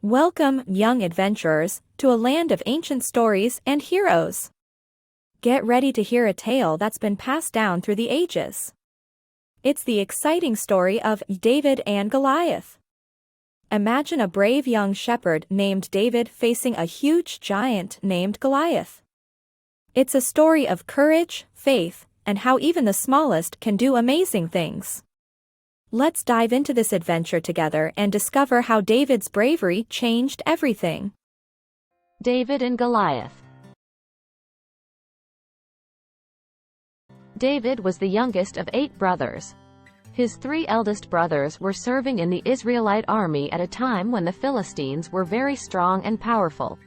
Welcome, young adventurers, to a land of ancient stories and heroes. Get ready to hear a tale that's been passed down through the ages. It's the exciting story of David and Goliath. Imagine a brave young shepherd named David facing a huge giant named Goliath. It's a story of courage, faith, and how even the smallest can do amazing things. Let's dive into this adventure together and discover how David's bravery changed everything. David and Goliath. David was the youngest of 8 brothers. His 3 eldest brothers were serving in the Israelite army at a time when the Philistines were very strong and powerful.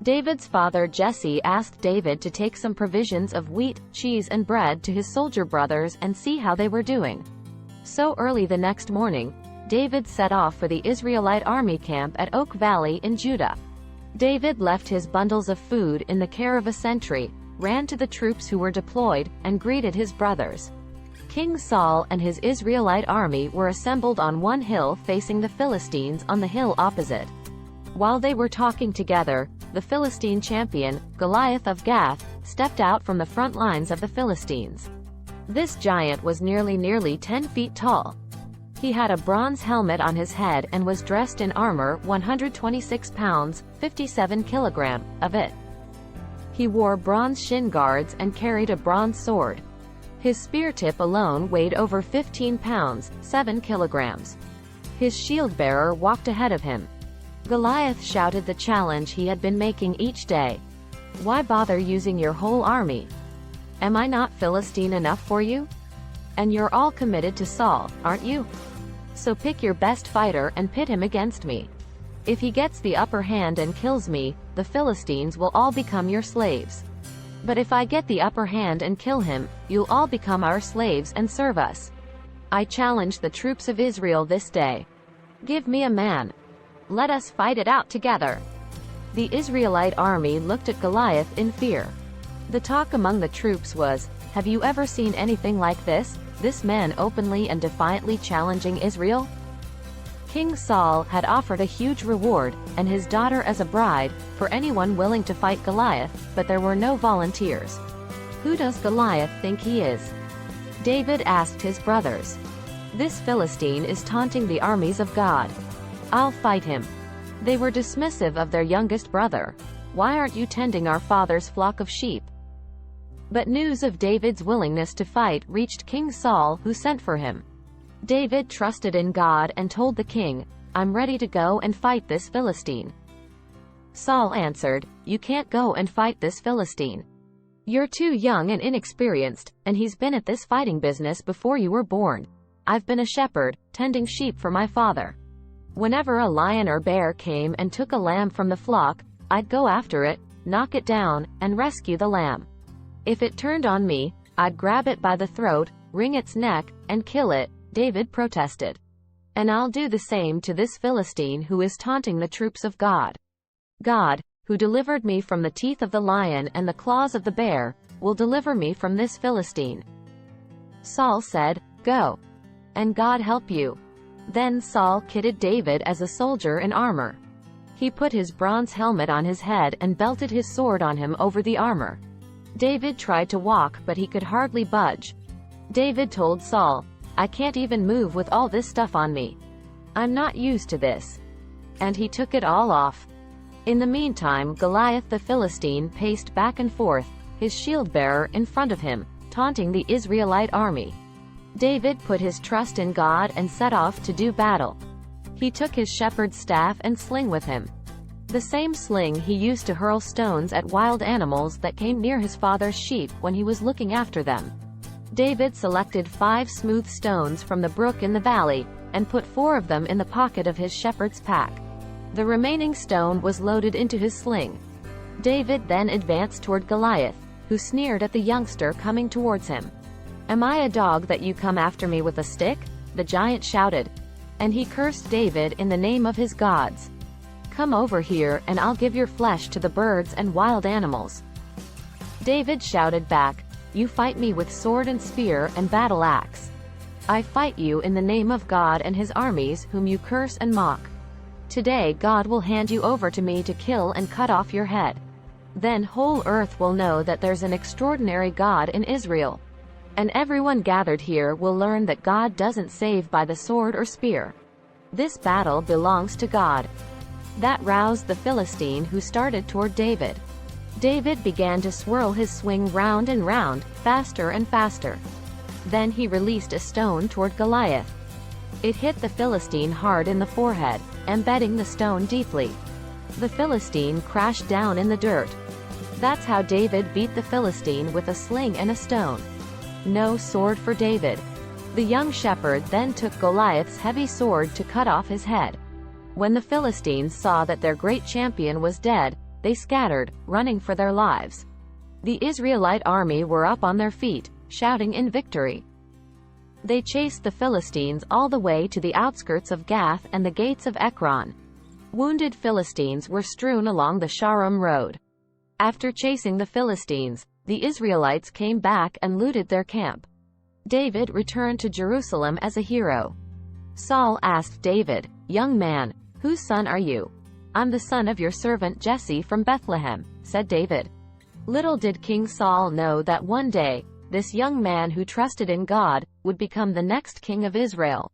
David's father Jesse asked David to take some provisions of wheat, cheese and bread to his soldier brothers and see how they were doing. So early the next morning, David set off for the Israelite army camp at Oak Valley in Judah. David left his bundles of food in the care of a sentry, ran to the troops who were deployed, and greeted his brothers. King Saul and his Israelite army were assembled on one hill facing the Philistines on the hill opposite. While they were talking together, the Philistine champion, Goliath of Gath, stepped out from the front lines of the Philistines. This giant was nearly 10 feet tall. He had a bronze helmet on his head and was dressed in armor 126 pounds, 57 kilograms, of it. He wore bronze shin guards and carried a bronze sword. His spear tip alone weighed over 15 pounds, 7 kilograms. His shield-bearer walked ahead of him. Goliath shouted the challenge he had been making each day. "Why bother using your whole army? Am I not Philistine enough for you? And you're all committed to Saul, aren't you? So pick your best fighter and pit him against me. If he gets the upper hand and kills me, the Philistines will all become your slaves. But if I get the upper hand and kill him, you'll all become our slaves and serve us. I challenge the troops of Israel this day. Give me a man. Let us fight it out together." The Israelite army looked at Goliath in fear. The talk among the troops was, "Have you ever seen anything like this? This man openly and defiantly challenging Israel?" King Saul had offered a huge reward, and his daughter as a bride, for anyone willing to fight Goliath, but there were no volunteers. "Who does Goliath think he is?" David asked his brothers. "This Philistine is taunting the armies of God. I'll fight him." They were dismissive of their youngest brother. "Why aren't you tending our father's flock of sheep?" But news of David's willingness to fight reached King Saul, who sent for him. David trusted in God and told the king, "I'm ready to go and fight this Philistine." Saul answered, "You can't go and fight this Philistine. You're too young and inexperienced, and he's been at this fighting business before you were born. I've been a shepherd, tending sheep for my father. Whenever a lion or bear came and took a lamb from the flock, I'd go after it, knock it down, and rescue the lamb. If it turned on me, I'd grab it by the throat, wring its neck, and kill it," David protested. "And I'll do the same to this Philistine who is taunting the troops of God. God, who delivered me from the teeth of the lion and the claws of the bear, will deliver me from this Philistine." Saul said, "Go. And God help you." Then Saul kitted David as a soldier in armor. He put his bronze helmet on his head and belted his sword on him over the armor. David tried to walk, but he could hardly budge. David told Saul, "I can't even move with all this stuff on me. I'm not used to this." And he took it all off. In the meantime, Goliath the Philistine paced back and forth, his shield-bearer in front of him, taunting the Israelite army. David put his trust in God and set off to do battle. He took his shepherd's staff and sling with him. The same sling he used to hurl stones at wild animals that came near his father's sheep when he was looking after them. David selected 5 smooth stones from the brook in the valley, and put 4 of them in the pocket of his shepherd's pack. The remaining stone was loaded into his sling. David then advanced toward Goliath, who sneered at the youngster coming towards him. "Am I a dog that you come after me with a stick?" the giant shouted. And he cursed David in the name of his gods. "Come over here and I'll give your flesh to the birds and wild animals." David shouted back, "You fight me with sword and spear and battle axe. I fight you in the name of God and his armies whom you curse and mock." Today God will hand you over to me to kill and cut off your head. Then whole earth will know that there's an extraordinary God in Israel. And everyone gathered here will learn that God doesn't save by the sword or spear. This battle belongs to God." That roused the Philistine, who started toward David. David began to swirl his swing round and round, faster and faster. Then he released a stone toward Goliath. It hit the Philistine hard in the forehead, embedding the stone deeply. The Philistine crashed down in the dirt. That's how David beat the Philistine, with a sling and a stone. No sword for David. The young shepherd then took Goliath's heavy sword to cut off his head. When the Philistines saw that their great champion was dead, they scattered, running for their lives. The Israelite army were up on their feet, shouting in victory. They chased the Philistines all the way to the outskirts of Gath and the gates of Ekron. Wounded Philistines were strewn along the Shaaraim road. After chasing the Philistines, the Israelites came back and looted their camp. David returned to Jerusalem as a hero. Saul asked David, "Young man, whose son are you?" "I'm the son of your servant Jesse from Bethlehem," said David. Little did King Saul know that one day, this young man who trusted in God would become the next king of Israel.